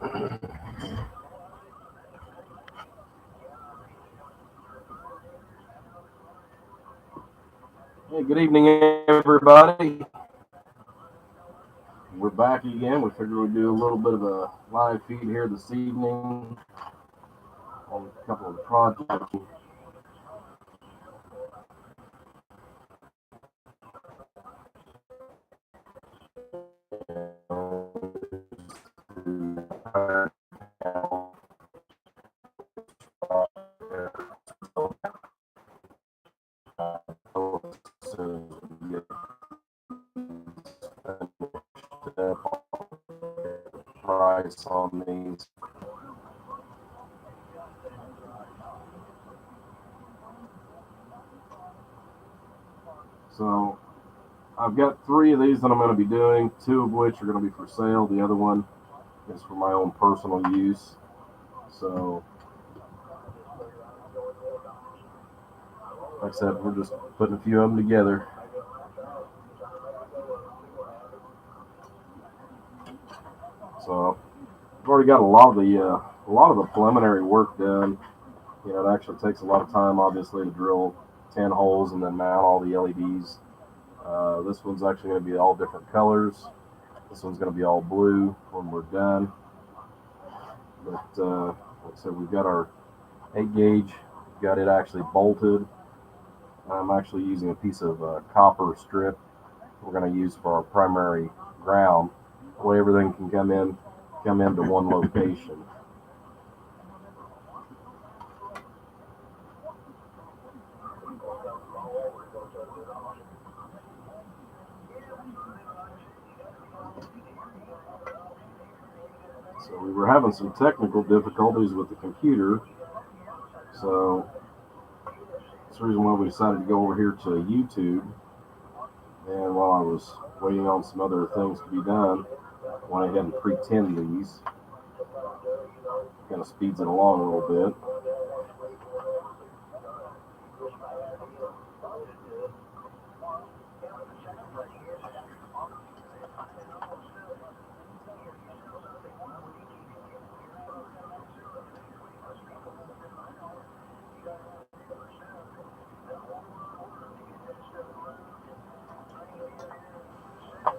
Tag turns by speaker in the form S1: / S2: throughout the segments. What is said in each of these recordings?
S1: Hey, good evening, everybody. We're back again. We figured we'd do a little bit of a live feed here this evening on a couple of projects. Price on these. So I've got 3 of these that I'm going to be doing, 2 of which are going to be for sale. The other one is for my own personal use. So, like I said, we're just putting a few of them together. So I've already got a lot of the preliminary work done. It actually takes a lot of time, obviously, to drill 10 holes and then mount all the LEDs. This one's actually going to be all different colors. This one's going to be all blue when we're done. But like I said, we've got our 8 gauge. We've got it actually bolted. I'm actually using a piece of copper strip we're going to use for our primary ground. That way everything can come into one location. So we were having some technical difficulties with the computer. So that's the reason why we decided to go over here to YouTube. And while I was waiting on some other things to be done, I went ahead and pre-tinned these. Kind of speeds it along a little bit.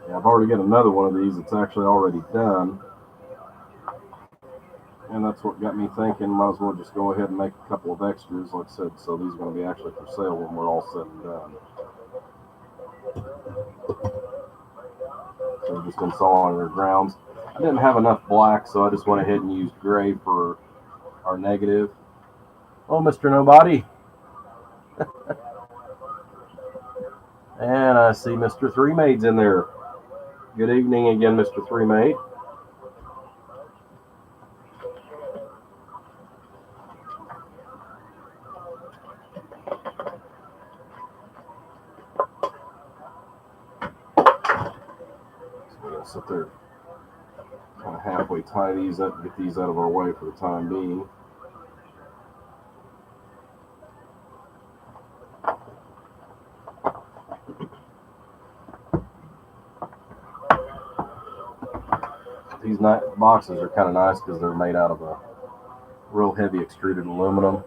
S1: Yeah, I've already got another one of these that's actually already done. And that's what got me thinking, might as well just go ahead and make a couple of extras, like I said, so these are going to be actually for sale when we're all said and done. So just installing our grounds. I didn't have enough black, so I just went ahead and used gray for our negative. Oh, Mr. Nobody. And I see Mr. Three Maids in there. Good evening again, Mr. Three Maid. So we're going to sit there, kind of halfway tie these up and get these out of our way for the time being. These boxes are kind of nice because they're made out of a real heavy extruded aluminum.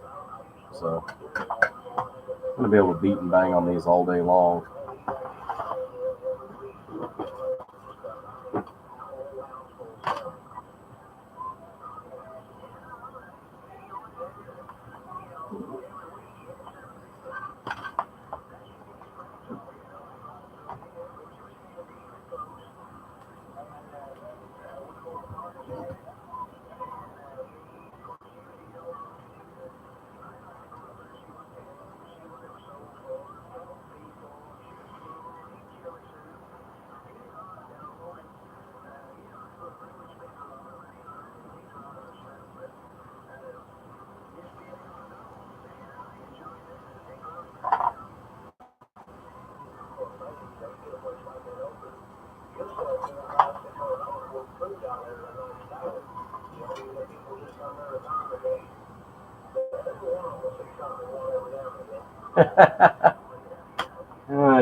S1: So I'm going to be able to beat and bang on these all day long.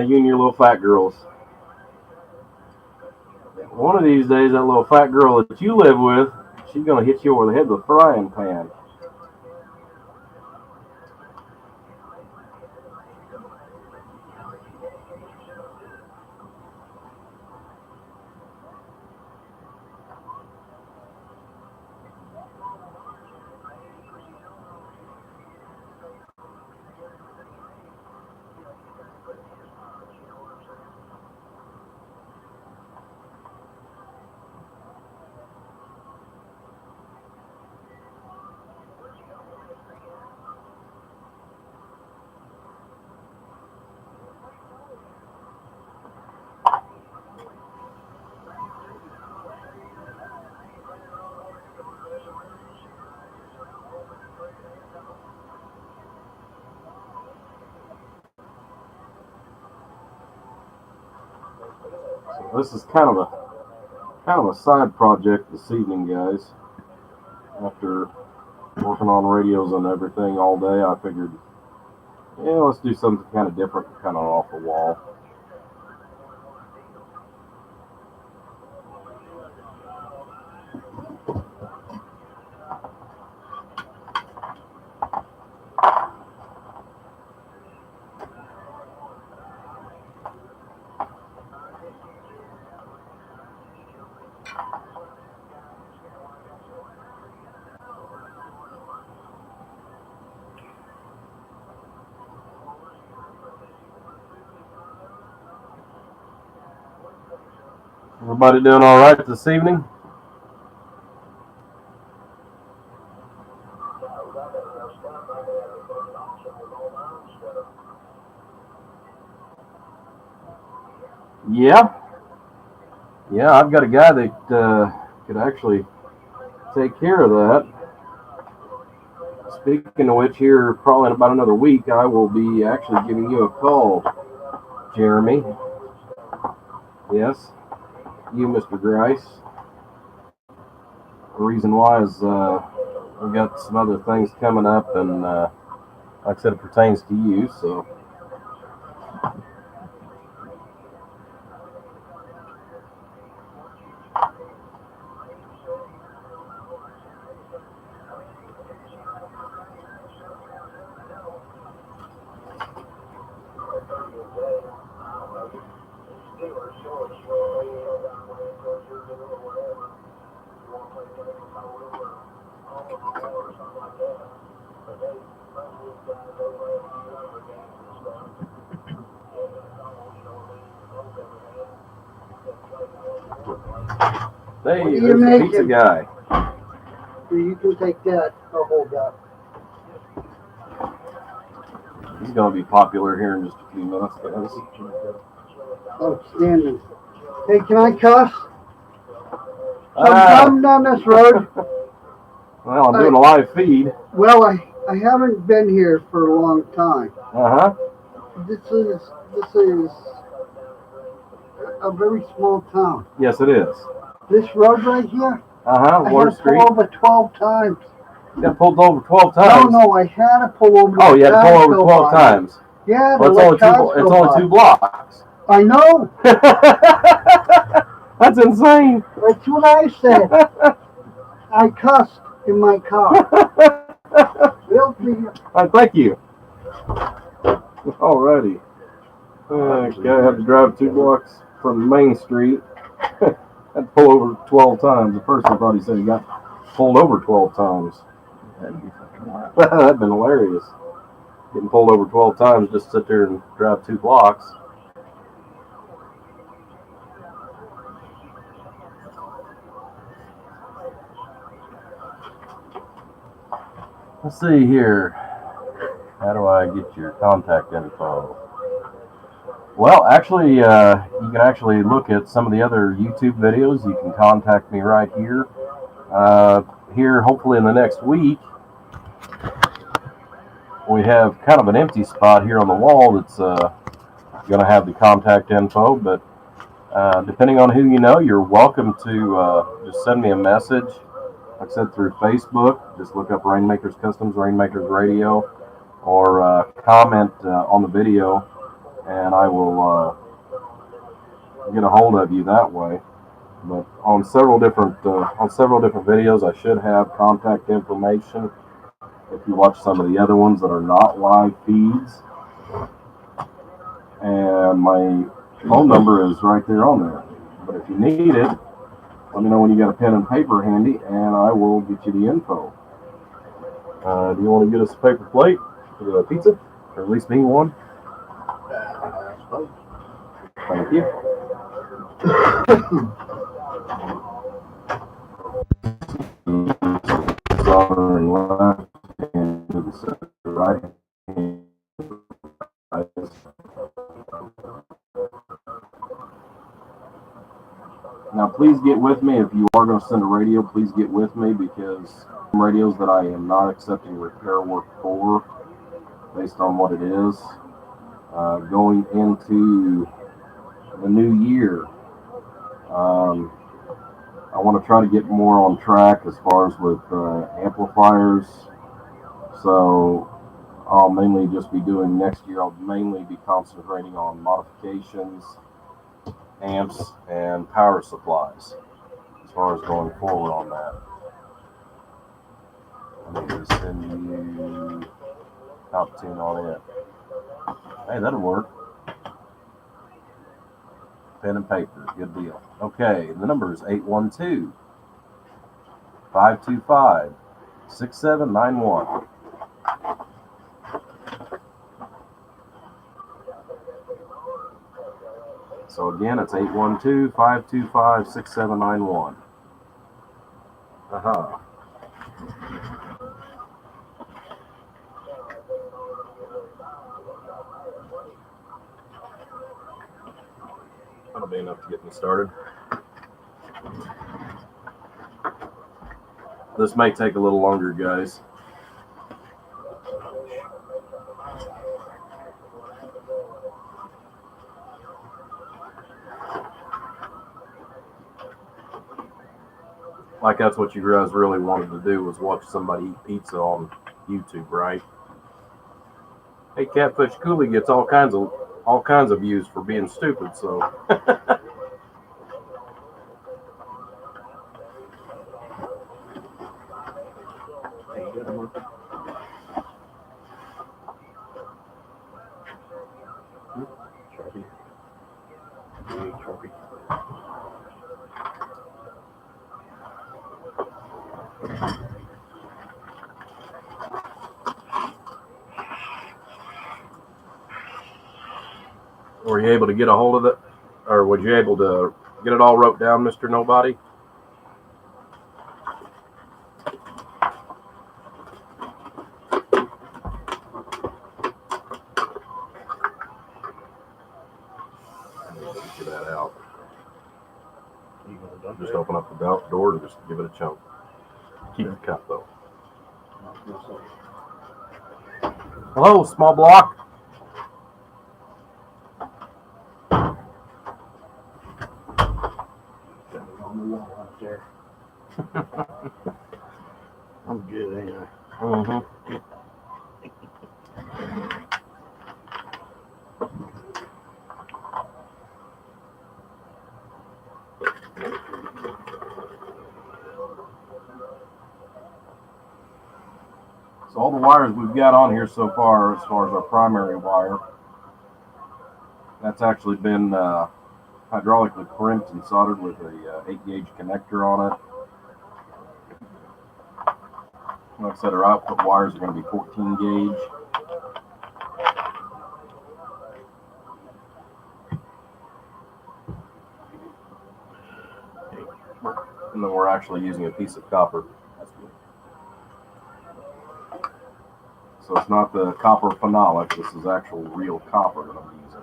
S1: You and your little fat girls. One of these days, that little fat girl that you live with, she's gonna hit you over the head with a frying pan. So this is kind of a side project this evening, guys. After working on radios and everything all day, I figured, yeah, let's do something kind of different, kind of off the wall. Everybody doing all right this evening? Yeah. Yeah, I've got a guy that could actually take care of that. Speaking of which, here probably in about another week, I will be actually giving you a call, Jeremy. Yes, you, Mr. Grice. The reason why is we've got some other things coming up, and like I said, it pertains to you, so. Hey, there's the pizza guy.
S2: You can take that. I'll hold that.
S1: He's going to be popular here in just a few minutes, guys.
S2: Outstanding. Hey, can I cuss? I'm down this road.
S1: Well, I'm doing a live feed.
S2: Well, I haven't been here for a long time.
S1: Uh-huh.
S2: This is a very small town.
S1: Yes, it is.
S2: This road right here,
S1: Uh-huh, Water Street.
S2: I had to pull over 12 times.
S1: You got pulled over 12 times?
S2: No, I had to pull over.
S1: Oh, you had to pull over 12 times.
S2: Yeah,
S1: well, it's only 2 blocks.
S2: I know.
S1: That's insane.
S2: That's what I said. I cussed in my car.
S1: Thank you. Alrighty. Okay, I have to drive 2 blocks from Main Street. Had to pull over 12 times. The person thought he said he got pulled over 12 times. That'd been hilarious. Getting pulled over 12 times, just sit there and drive 2 blocks. Let's see here. How do I get your contact info? Well, actually, you can actually look at some of the other YouTube videos. You can contact me right here. Here, hopefully in the next week, we have kind of an empty spot here on the wall that's going to have the contact info. But depending on who you know, you're welcome to just send me a message. Like I said, through Facebook. Just look up Rainmakers Customs, Rainmakers Radio, or comment on the video, and I will get a hold of you that way. But on several different videos, I should have contact information. If you watch some of the other ones that are not live feeds, and my phone number is right there on there. But if you need it, let me know when you got a pen and paper handy, and I will get you the info. Do you want to get us a paper plate for the pizza, or at least me one?
S2: I suppose.
S1: Thank you. And left hand to the center, right hand. Now, please get with me. If you are going to send a radio, please get with me, because radios that I am not accepting repair work for, based on what it is, going into the new year. I want to try to get more on track as far as with amplifiers. So I'll mainly just be doing next year. I'll mainly be concentrating on modifications, amps, and power supplies as far as going forward on that. Let me just send you top tune on it. Hey, that'll work. Pen and paper, good deal. Okay, the number is 812-525-6791. So again, it's 812-525-6791. Uh-huh. That'll be enough to get me started. This may take a little longer, guys. Like, that's what you guys really wanted to do, was watch somebody eat pizza on YouTube, right? Hey, Catfish Cooley gets all kinds of views for being stupid, so were you able to get a hold of it? Or was you able to get it all wrote down, Mr. Nobody? Get that out. Just open up the door and just give it a chunk. Keep the cup, though. Hello, small block.
S2: On the wall out there. I'm good anyway.
S1: Mm-hmm. So all the wires we've got on here so far, as far as our primary wire, that's actually been hydraulically crimped and soldered with a 8-gauge connector on it. Like I said, our output wires are going to be 14 gauge. And then we're actually using a piece of copper. So it's not the copper phenolic, this is actual real copper that I'm using.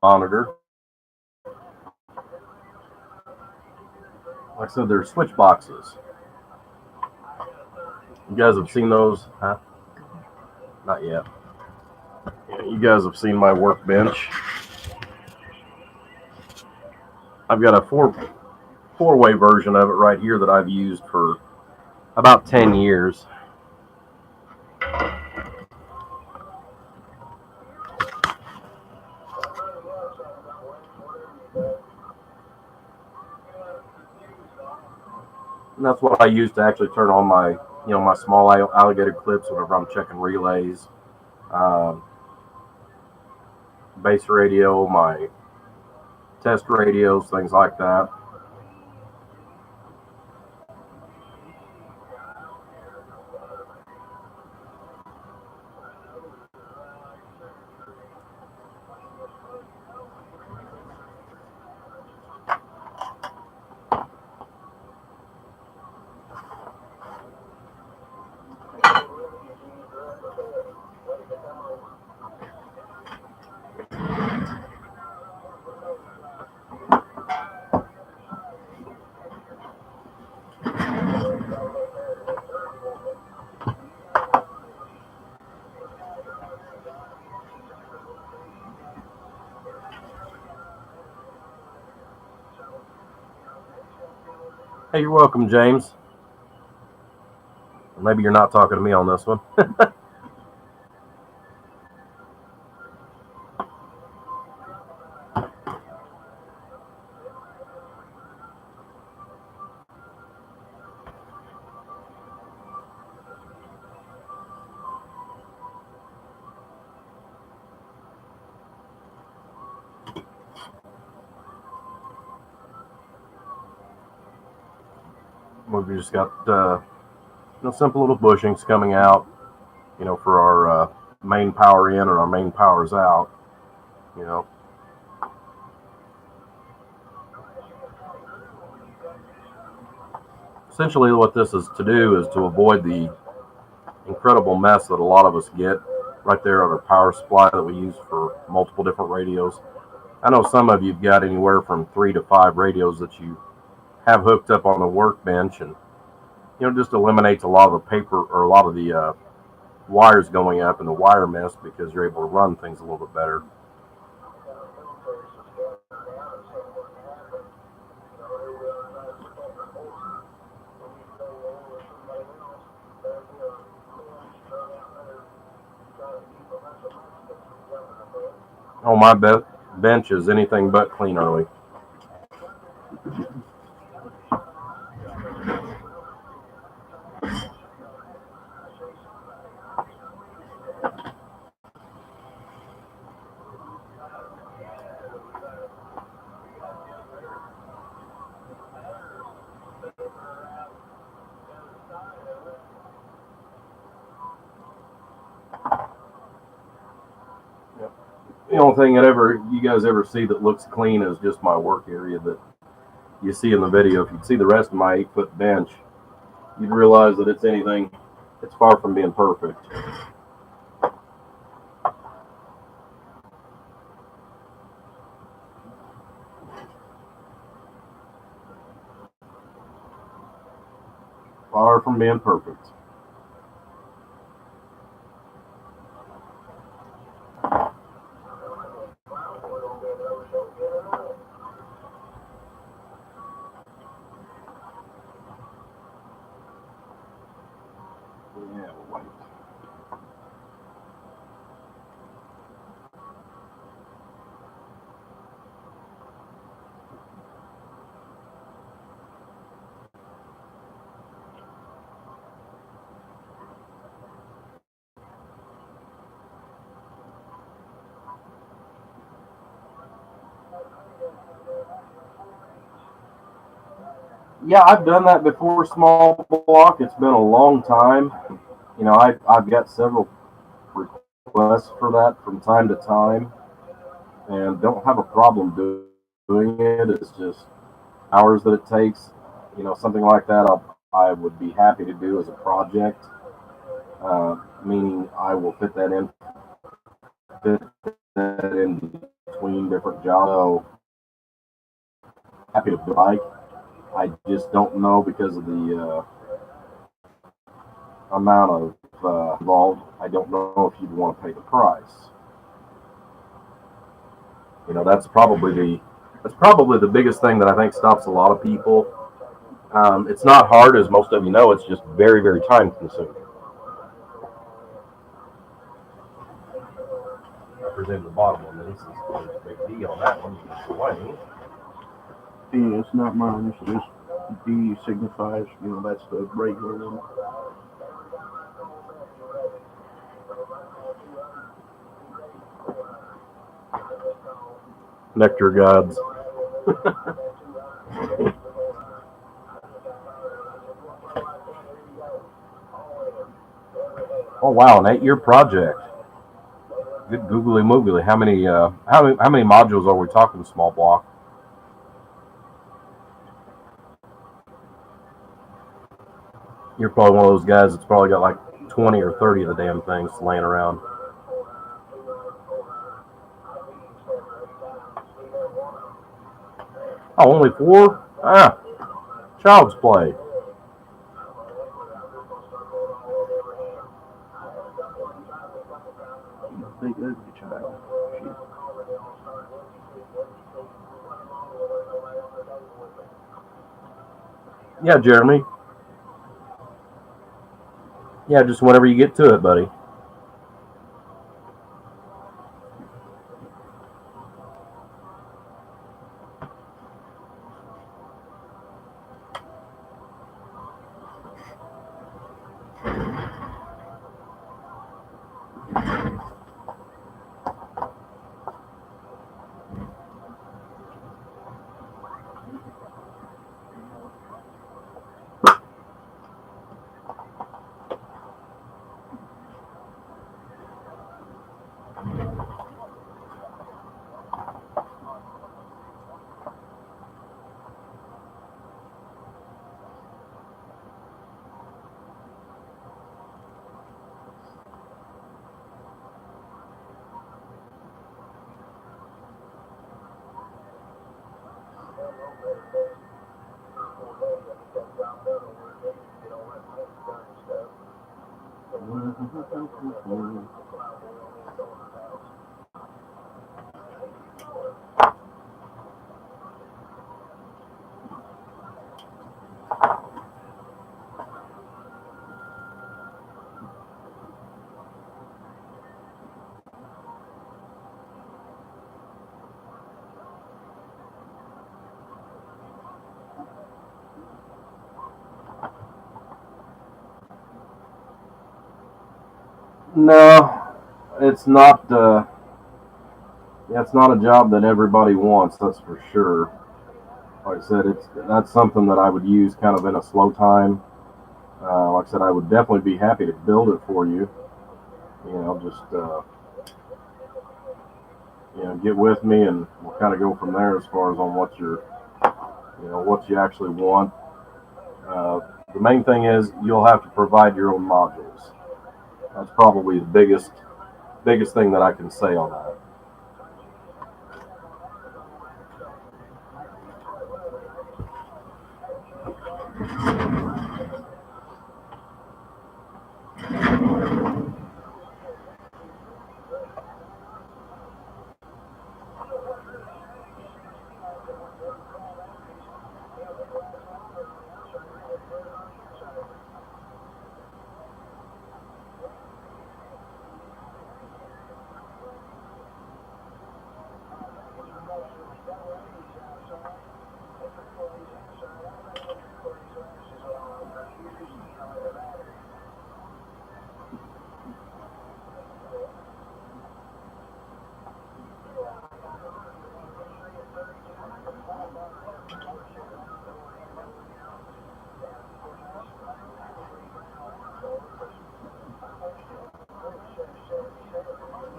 S1: Monitor. Like I said, they're switch boxes. You guys have seen those? Huh? Not yet. Yeah, you guys have seen my workbench. I've got a four-way version of it right here that I've used for about 10 years. And that's what I use to actually turn on my, my small alligator clips whenever I'm checking relays, base radio, my test radios, things like that. Hey, you're welcome, James. Maybe you're not talking to me on this one. We've just got simple little bushings coming out, for our main power in or our main powers out. Essentially, what this is to do is to avoid the incredible mess that a lot of us get right there on our power supply that we use for multiple different radios. I know some of you've got anywhere from 3 to 5 radios that you have hooked up on the workbench, and just eliminates a lot of the paper or a lot of the wires going up and the wire mess because you're able to run things a little bit better. Oh, my bench is anything but clean early. The only thing that you guys ever see that looks clean is just my work area that you see in the video. If you'd see the rest of my 8-foot bench, you'd realize that it's far from being perfect. Far from being perfect. Yeah, wait. Yeah, I've done that before, small block. It's been a long time. I've got several requests for that from time to time, and don't have a problem doing it. It's just hours that it takes. Something like that. I would be happy to do as a project, meaning I will fit that in between different jobs. So happy to bike. I just don't know because of the amount of involved. I don't know if you'd want to pay the price. You know, that's probably the biggest thing that I think stops a lot of people. It's not hard, as most of you know. It's just very, very time consuming. I presume the bottom one. This is a big D on that one. Explain.
S3: Yeah, it's not mine. It's just D signifies, that's the regular one.
S1: Nectar gods. Oh wow, an 8-year project. Good googly moogly. How many modules are we talking? Small block. You're probably one of those guys that's probably got like 20 or 30 of the damn things laying around. Oh, only 4? Ah, child's play.
S3: Big ugly child.
S1: Yeah, Jeremy. Yeah, just whenever you get to it, buddy. No, it's not. It's not a job that everybody wants. That's for sure. Like I said, that's something that I would use kind of in a slow time. Like I said, I would definitely be happy to build it for you. Just get with me, and we'll kind of go from there as far as on what you actually want. The main thing is you'll have to provide your own modules. That's probably the biggest thing that I can say on that.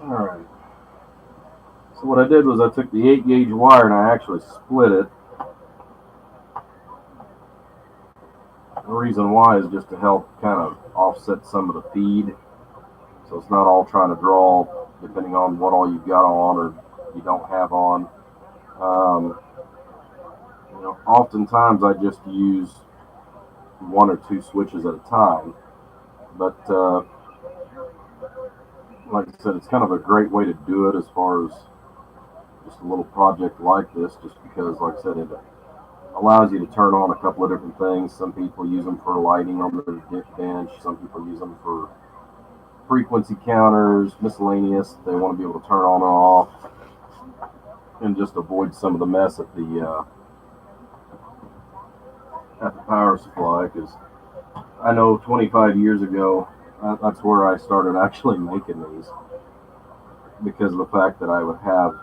S1: Alright. So what I did was I took the 8-gauge wire and I actually split it. The reason why is just to help kind of offset some of the feed, so it's not all trying to draw depending on what all you've got on or you don't have on. Um, oftentimes I just use one or two switches at a time, but like I said, it's kind of a great way to do it as far as just a little project like this, just because, like I said, it allows you to turn on a couple of different things. Some people use them for lighting on their bench. Some people use them for frequency counters, miscellaneous. They want to be able to turn on and off and just avoid some of the mess at the power supply. Because I know 25 years ago, that's where I started actually making these, because of the fact that I would have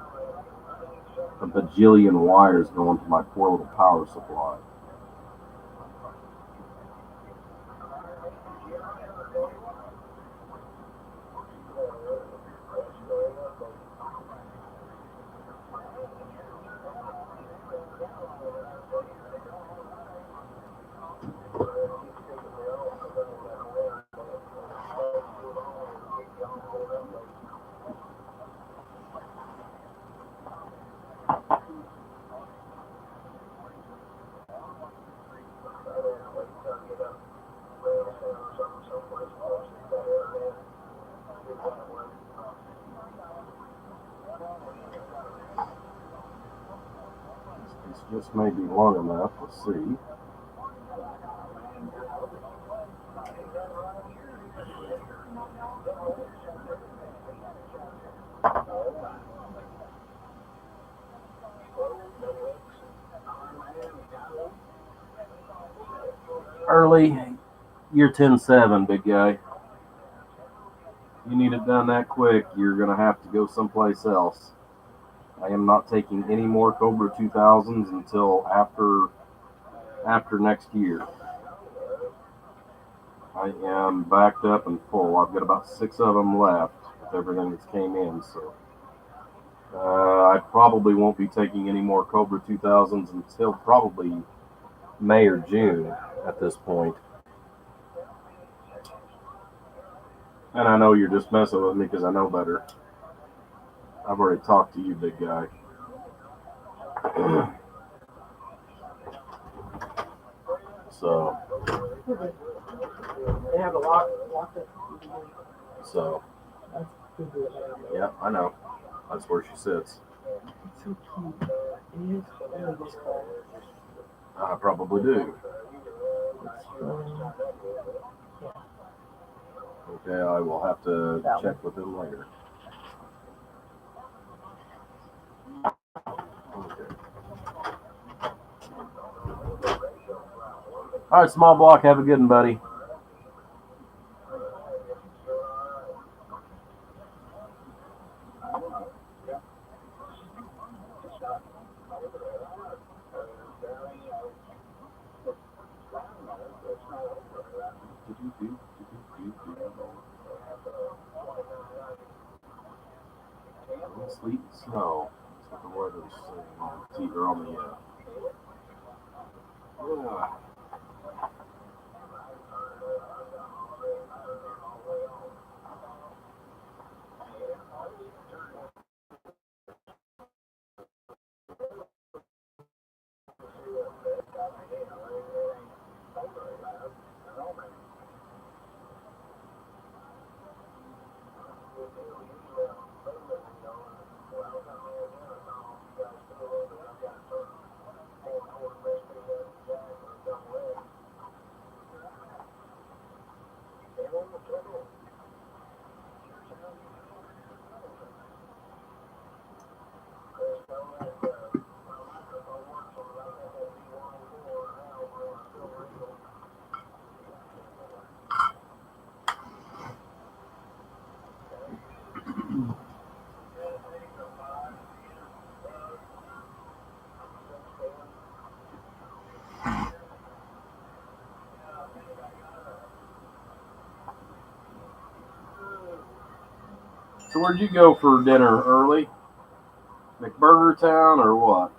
S1: a bajillion wires going to my poor little power supply. This just may be long enough. Let's see. Early, you're 10-7, big guy. You need it done that quick, you're going to have to go someplace else. I am not taking any more Cobra 2000s until after next year. I am backed up and full. I've got about 6 of them left with everything that's came in. So I probably won't be taking any more Cobra 2000s until probably May or June at this point. And I know you're just messing with me because I know better. I've already talked to you, big guy. So.
S4: They have a lock it.
S1: So. Yeah, I know. That's where she sits.
S4: It's so cute. It is really this color.
S1: I probably do.
S4: It's really, yeah.
S1: Okay, I will have to check with him later. Okay. All right, small block. Have a good one, buddy. Sleet and snow. That's what the weather's saying on the So where'd you go for dinner early? McBurger Town or what?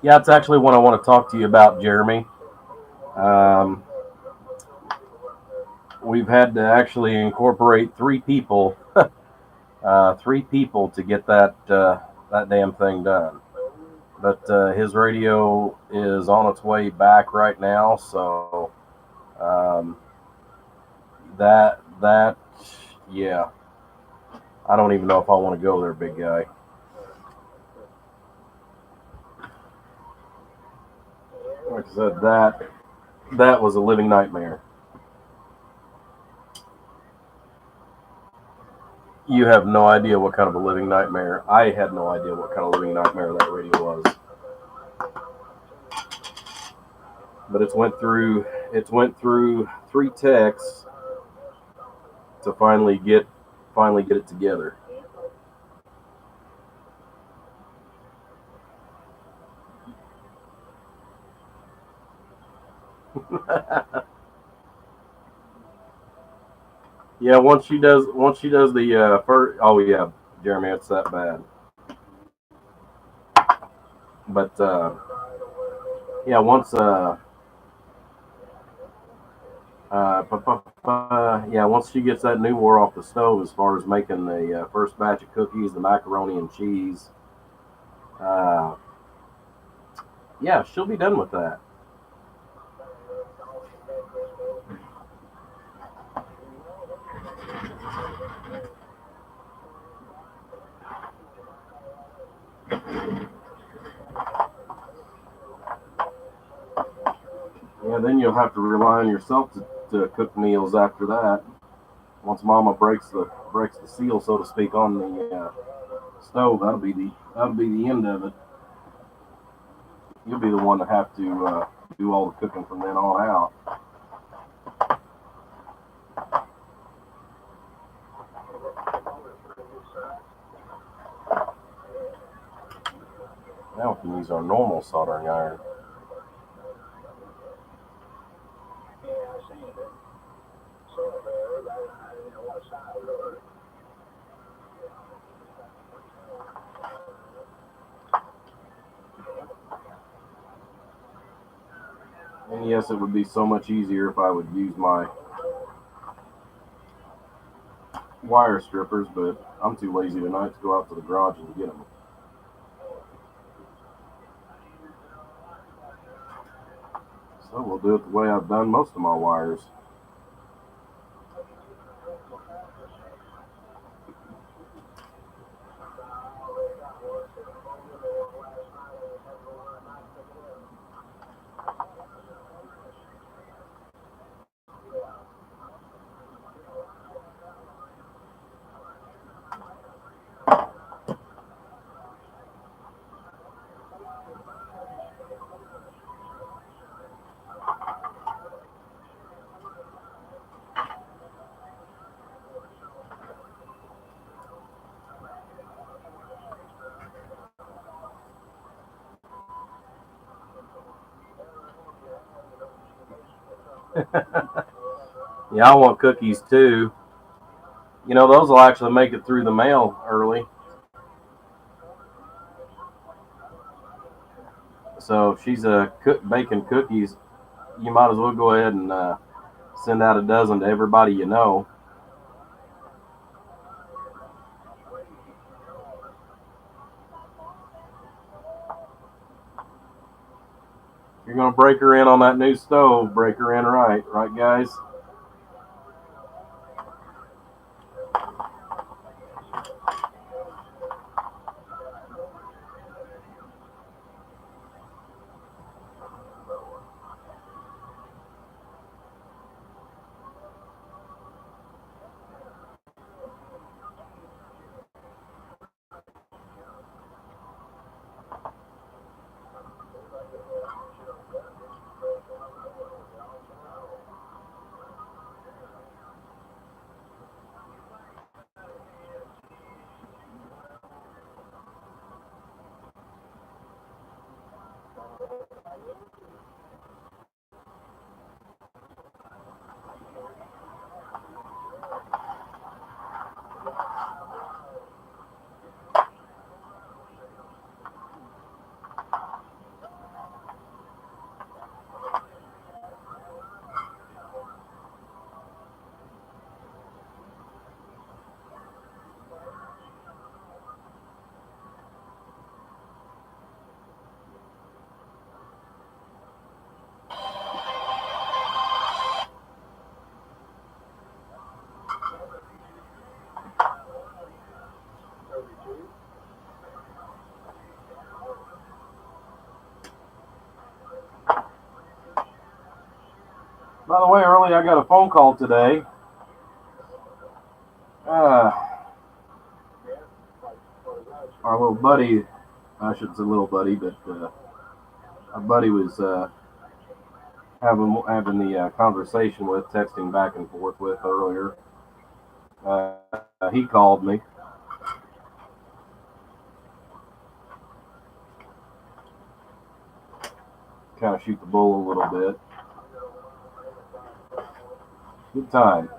S1: Yeah, it's actually one I want to talk to you about, Jeremy. Um, we've had to actually incorporate three people to get that damn thing done. But his radio is on its way back right now, so um, that yeah, I don't even know if I want to go there, big guy. Like I said, that was a living nightmare. You have no idea what kind of a living nightmare. I had no idea what kind of living nightmare that radio was. But it went through three techs to finally get it together. Yeah, once she does the first. Oh yeah, Jeremy, it's that bad. But yeah, once she gets that new war off the stove, as far as making the first batch of cookies, the macaroni and cheese, uh, yeah, she'll be done with that. Yeah, then you'll have to rely on yourself to cook meals after that. Once Mama breaks the seal, so to speak, on the stove, that'll be the end of it. You'll be the one to have to do all the cooking from then on out. Now we can use our normal soldering iron. And yes, it would be so much easier if I would use my wire strippers, but I'm too lazy tonight to go out to the garage and get them. So we'll do it the way I've done most of my wires. Yeah, I want cookies too. Those will actually make it through the mail early. So if she's baking cookies, you might as well go ahead and send out a dozen to everybody you know. If you're gonna break her in on that new stove, break her in right, guys? By the way, early I got a phone call today. Our little buddy, I shouldn't say little buddy, but our buddy was having the conversation with, texting back and forth with earlier. He called me. Kind of shoot the bull a little bit. Good time.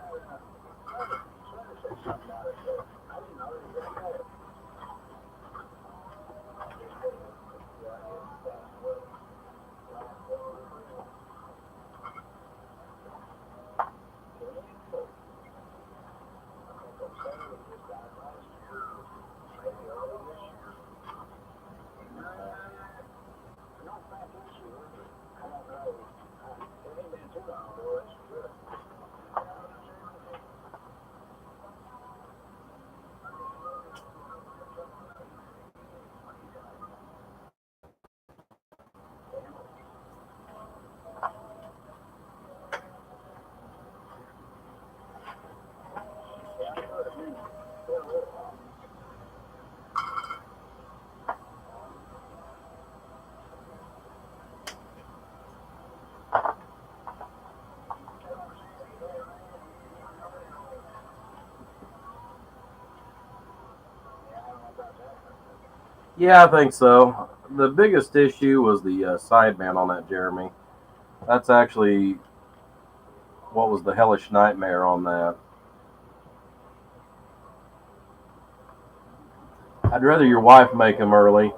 S1: Yeah, I think so. The biggest issue was the sideband on that Jeremy. That's actually what was the hellish nightmare on that. I'd rather your wife make them early.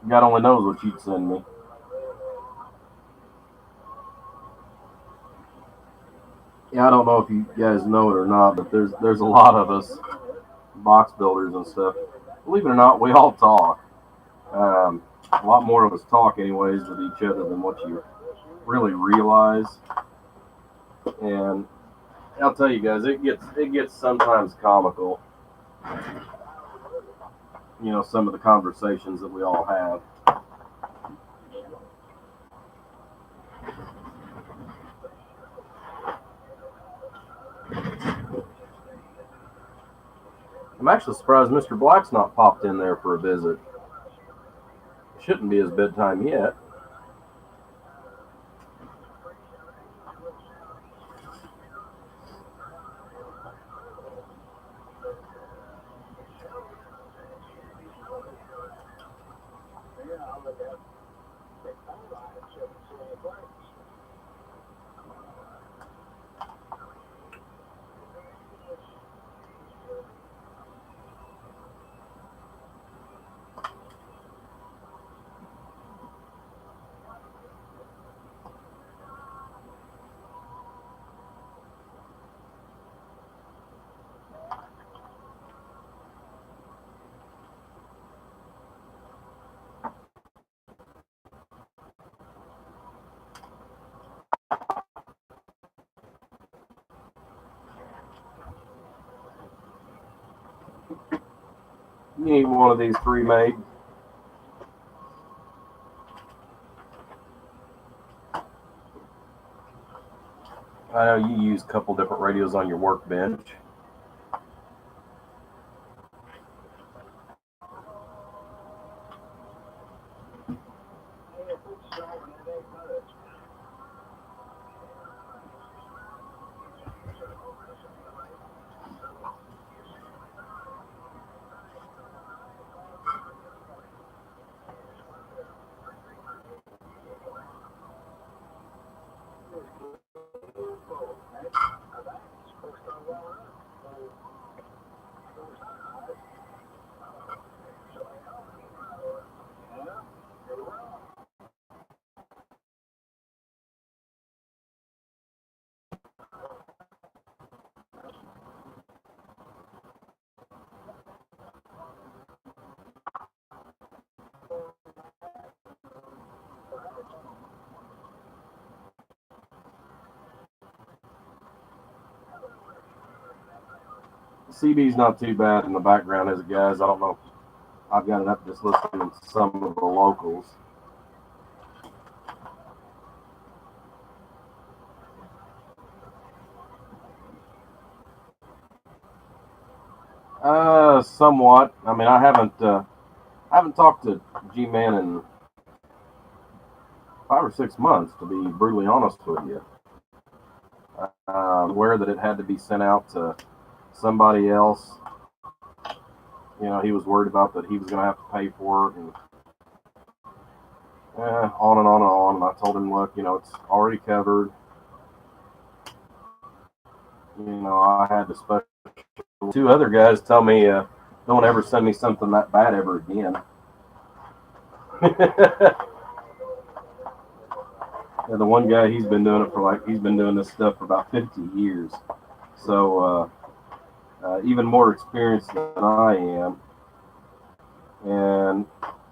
S1: God only knows what you'd send me. Yeah, I don't know if you guys know it or not, but there's a lot of us box builders and stuff. Believe it or not, we all talk. A lot more of us talk anyways with each other than what you really realize. And I'll tell you guys, it gets sometimes comical. You know, some of the conversations that we all have. I'm actually surprised Mr. Black's not popped in there for a visit. It shouldn't be his bedtime yet. You need one of these pre-made. I know you use a couple different radios on your workbench. CB's not too bad in the background as it guys. I don't know. I've got it up just listening to some of the locals. Somewhat. I mean, I haven't talked to G-Man in 5 or 6 months, to be brutally honest with you. Aware that it had to be sent out to somebody else. You know, he was worried about that he was going to have to pay for it, and on and on and on. And I told him, look, you know, it's already covered. You know, I had to special. 2 other guys tell me, don't ever send me something that bad ever again. Yeah, the one guy, he's been doing this stuff for about 50 years. So, even more experienced than I am. And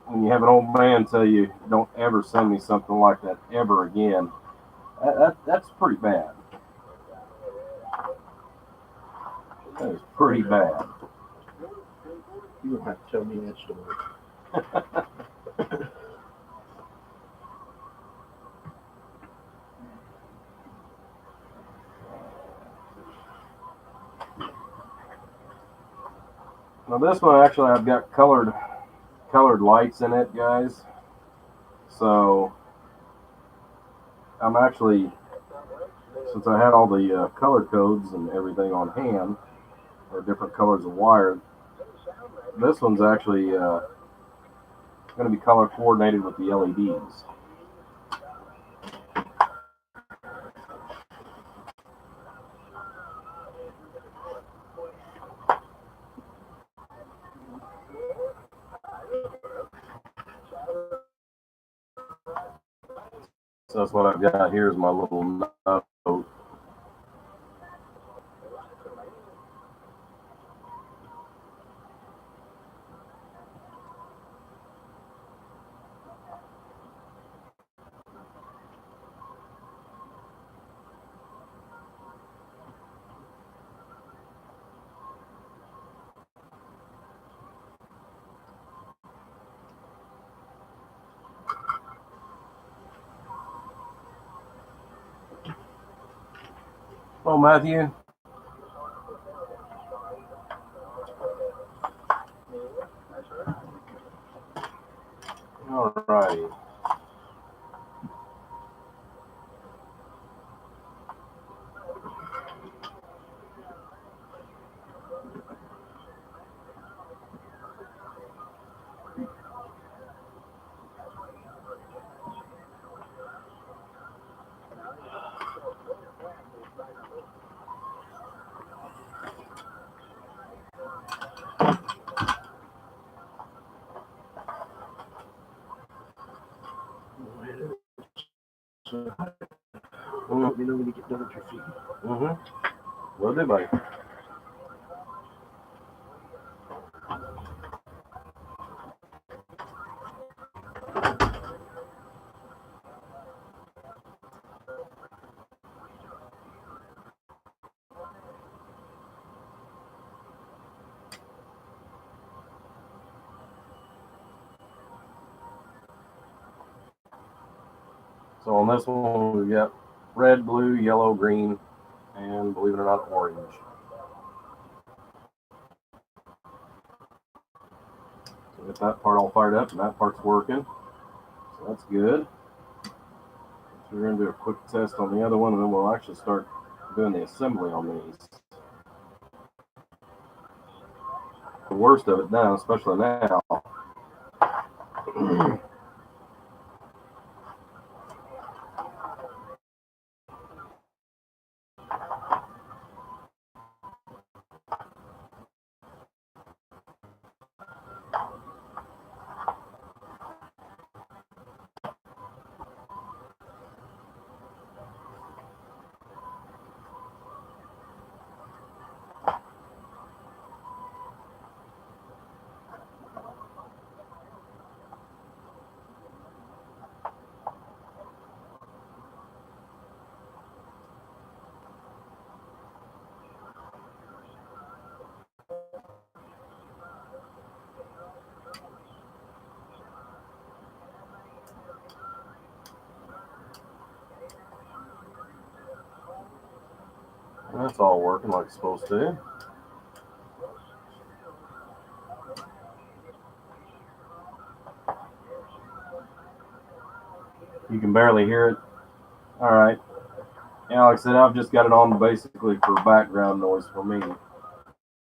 S1: when you have an old man tell you, don't ever send me something like that ever again, that's pretty bad. That is pretty bad.
S3: You don't have to tell me that story.
S1: Now this one, actually, I've got colored lights in it, guys. So I'm actually, since I had all the color codes and everything on hand, or different colors of wire, this one's actually going to be color coordinated with the LEDs. So that's what I've got here is my little note. Oh, Matthew. All righty.
S3: Let me know when you get done with your feet.
S1: Mm-hmm. Will do, buddy. So on this one, we've got red, blue, yellow, green, and believe it or not, orange. So get that part all fired up, and that part's working. So that's good. So we're going to do a quick test on the other one, and then we'll actually start doing the assembly on these. The worst of it now, especially now. That's all working like it's supposed to. You can barely hear it. All right. Yeah, like I said, I've just got it on basically for background noise for me.